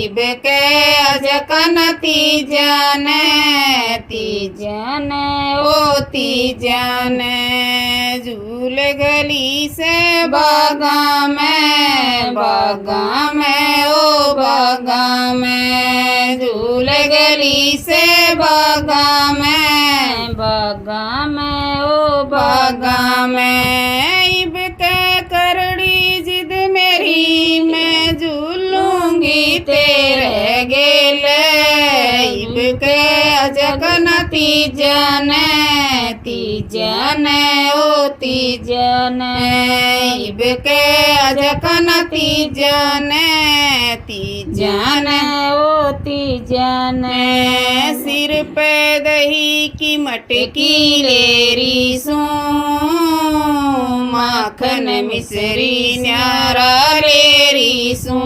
इब के अजकन तीजन ओ तीजन झूल गली से बागा में ओ बागा में झूल गली से बागा में ओ बागा में इब के करड़ी जिद मेरी मैं झूलूंगी तेरे गेले इब के अजगन तीजन ओ तीजन इब के अजगन तीजन ओ तीजन सिर पे दही की मटकी लेरी सू माखन मिसरी न्यारा लेरी सू